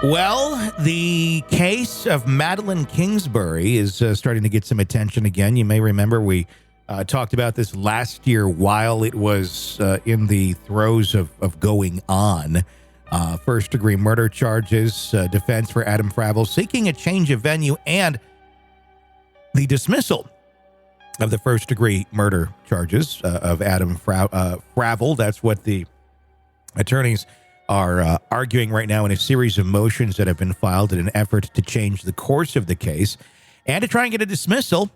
Well, the case of Madeline Kingsbury is starting to get some attention again. You may remember we talked about this last year while it was in the throes of going on. First-degree murder charges, defense for Adam Fravel seeking a change of venue, and the dismissal of the first-degree murder charges of Adam Fravel. That's what the attorneys are arguing right now in a series of motions that have been filed in an effort to change the course of the case and to try and get a dismissal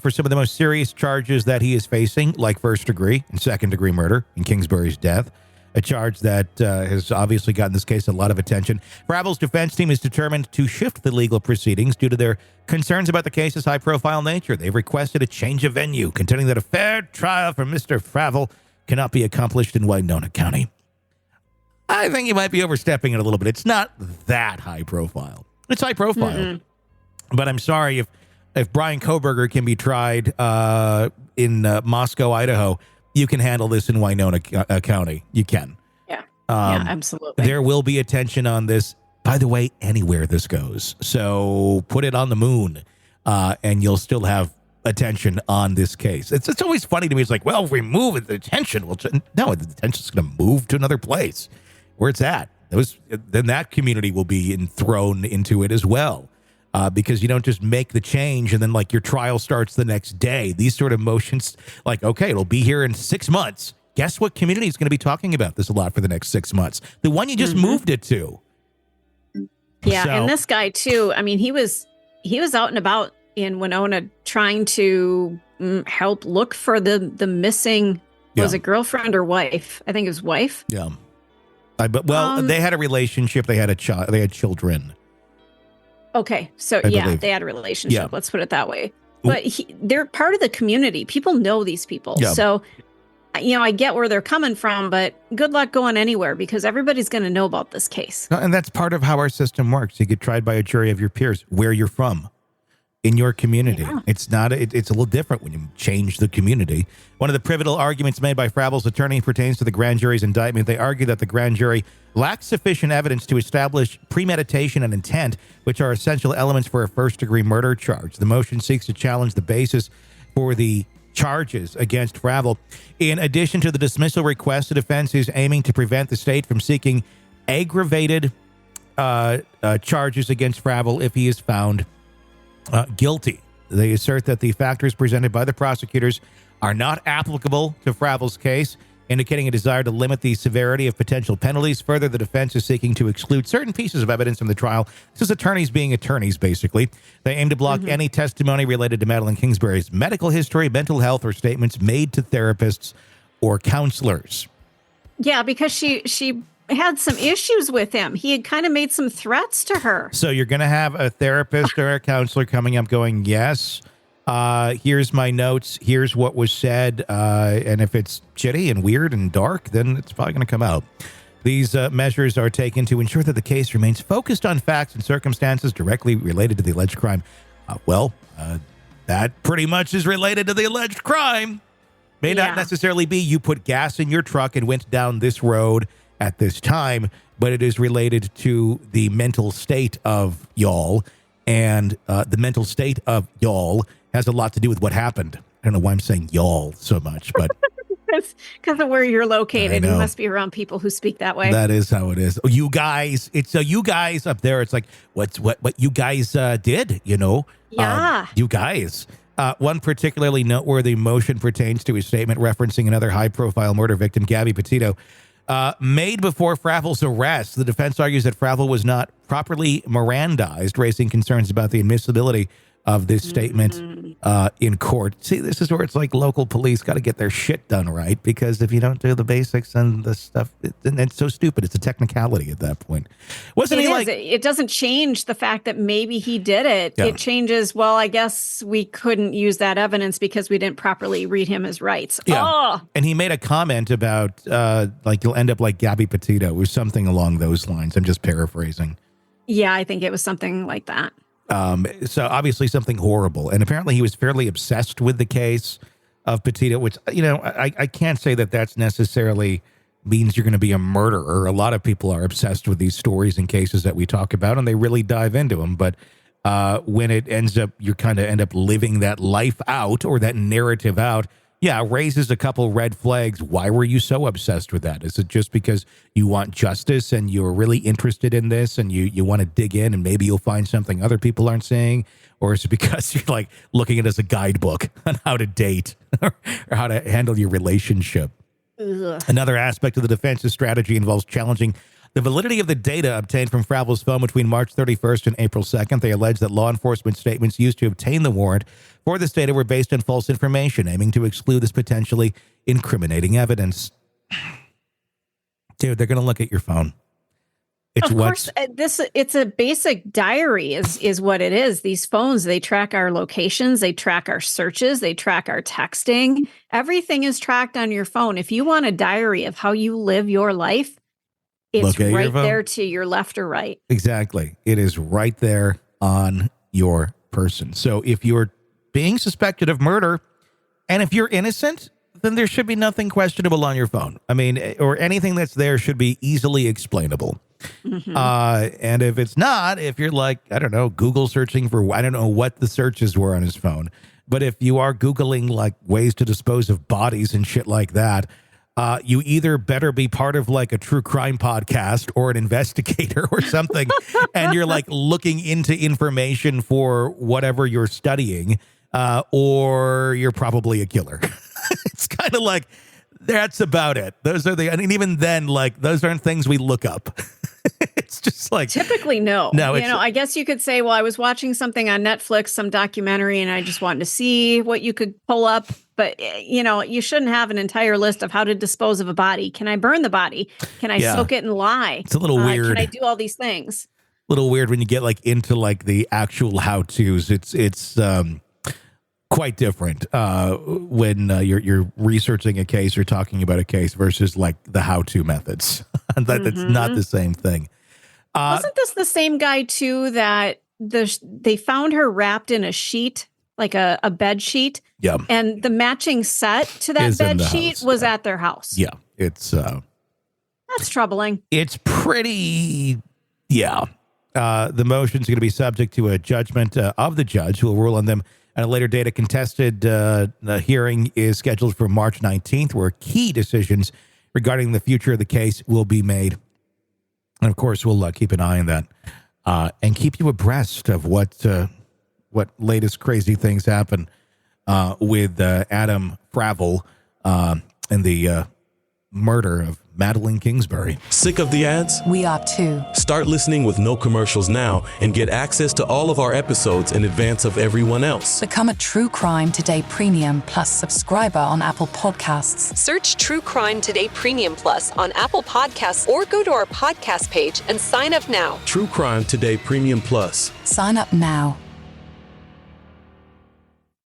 for some of the most serious charges that he is facing, like first-degree and second-degree murder in Kingsbury's death, a charge that has obviously gotten this case a lot of attention. Fravel's defense team is determined to shift the legal proceedings due to their concerns about the case's high-profile nature. They've requested a change of venue, contending that a fair trial for Mr. Fravel cannot be accomplished in Winona County. I think you might be overstepping it a little bit. It's not that high profile. It's high profile. Mm-hmm. But I'm sorry, if Brian Kohberger can be tried in Moscow, Idaho, you can handle this in Winona County. You can. Yeah. Yeah, absolutely. There will be attention on this, by the way, anywhere this goes. So put it on the moon, and you'll still have attention on this case. It's always funny to me. It's like, well, if we move the attention, no, the attention's going to move to another place where it's at. Then that community will be thrown into it as well, because you don't just make the change and then like your trial starts the next day. These sort of motions, like, okay, it'll be here in 6 months. Guess what community is going to be talking about this a lot for the next 6 months? The one you just moved it to. Yeah, so, and this guy too. I mean, he was out and about in Winona trying to help look for the missing. Was it girlfriend or wife? I think it was wife. Yeah. They had a relationship. They had a child. They had children. Okay, so believe. They had a relationship. Yeah. Let's put it that way. But they're part of the community. People know these people. Yeah. So, I get where they're coming from, but good luck going anywhere because everybody's going to know about this case. And that's part of how our system works. You get tried by a jury of your peers, where you're from. In your community. Yeah. It's a little different when you change the community. One of the pivotal arguments made by Fravel's attorney pertains to the grand jury's indictment. They argue that the grand jury lacks sufficient evidence to establish premeditation and intent, which are essential elements for a first-degree murder charge. The motion seeks to challenge the basis for the charges against Fravel. In addition to the dismissal request, the defense is aiming to prevent the state from seeking aggravated charges against Fravel if he is found guilty. They assert that the factors presented by the prosecutors are not applicable to Fravel's case, indicating a desire to limit the severity of potential penalties. Further, the defense is seeking to exclude certain pieces of evidence from the trial. This is attorneys being attorneys, basically. They aim to block any testimony related to Madeline Kingsbury's medical history, mental health, or statements made to therapists or counselors. Yeah, because she had some issues with him. He had kind of made some threats to her. So you're going to have a therapist or a counselor coming up going, yes, here's my notes, here's what was said, and if it's shitty and weird and dark, then it's probably going to come out. These measures are taken to ensure that the case remains focused on facts and circumstances directly related to the alleged crime. That pretty much is related to the alleged crime. May not necessarily be you put gas in your truck and went down this road at this time, but it is related to the mental state of y'all, and the mental state of y'all has a lot to do with what happened. I don't know why I'm saying y'all so much, but because of where you're located, you must be around people who speak that way. That is how it is. Oh, you guys, it's you guys up there. It's like what you guys did, Yeah, you guys. One particularly noteworthy motion pertains to a statement referencing another high-profile murder victim, Gabby Petito. Made before Fravel's arrest, the defense argues that Fravel was not properly Mirandized, raising concerns about the admissibility of this statement in court. See, this is where it's like local police got to get their shit done right, because if you don't do the basics and the stuff, it's so stupid. It's a technicality at that point. It doesn't change the fact that maybe he did it. Yeah. It changes, well, I guess we couldn't use that evidence because we didn't properly read him his rights. Yeah. Oh. And he made a comment about you'll end up like Gabby Petito or something along those lines. I'm just paraphrasing. Yeah, I think it was something like that. So obviously something horrible. And apparently he was fairly obsessed with the case of Petito, which, I can't say that that's necessarily means you're going to be a murderer. A lot of people are obsessed with these stories and cases that we talk about, and they really dive into them. But when it ends up, you kind of end up living that life out or that narrative out, yeah, raises a couple red flags. Why were you so obsessed with that? Is it just because you want justice and you're really interested in this and you want to dig in and maybe you'll find something other people aren't saying? Or is it because you're like looking at it as a guidebook on how to date or how to handle your relationship? Ugh. Another aspect of the defense's strategy involves challenging the validity of the data obtained from Fravel's phone between March 31st and April 2nd. They allege that law enforcement statements used to obtain the warrant for this data were based on false information, aiming to exclude this potentially incriminating evidence. Dude, they're going to look at your phone. Of course, it's a basic diary is what it is. These phones, they track our locations, they track our searches, they track our texting. Everything is tracked on your phone. If you want a diary of how you live your life, it's right there to your left or right. Exactly. It is right there on your person. So if you're being suspected of murder and if you're innocent, then there should be nothing questionable on your phone. I mean, or anything that's there should be easily explainable. Mm-hmm. And if it's not, if you're like, I don't know, Google searching for, I don't know what the searches were on his phone, but if you are Googling like ways to dispose of bodies and shit like that, you either better be part of like a true crime podcast or an investigator or something, and you're like looking into information for whatever you're studying, or you're probably a killer. It's kind of like, that's about it. Those are I mean, even then, like, those aren't things we look up. It's just like typically no. I guess you could say, well, I was watching something on Netflix, some documentary, and I just wanted to see what you could pull up. But you shouldn't have an entire list of how to dispose of a body. Can I burn the body? Can I soak it and lie? It's a little weird. Can I do all these things? A little weird when you get like into like the actual how-tos. It's quite different when you're researching a case or talking about a case versus like the how-to methods. That's not the same thing. Wasn't this the same guy too that they found her wrapped in a sheet, like a bed sheet? Yeah. And the matching set to that bed sheet was at their house. Yeah. It's that's troubling. It's pretty. Yeah. The motion's going to be subject to a judgment of the judge who will rule on them at a later date. A contested hearing is scheduled for March 19th, where key decisions regarding the future of the case will be made. And of course, we'll keep an eye on that and keep you abreast of what latest crazy things happen with Adam Fravel and the murder of Madeline Kingsbury. Sick of the ads? We are too. Start listening with no commercials now and get access to all of our episodes in advance of everyone else. Become a True Crime Today Premium Plus subscriber on Apple Podcasts. Search True Crime Today Premium Plus on Apple Podcasts or go to our podcast page and sign up now. True Crime Today Premium Plus. Sign up now.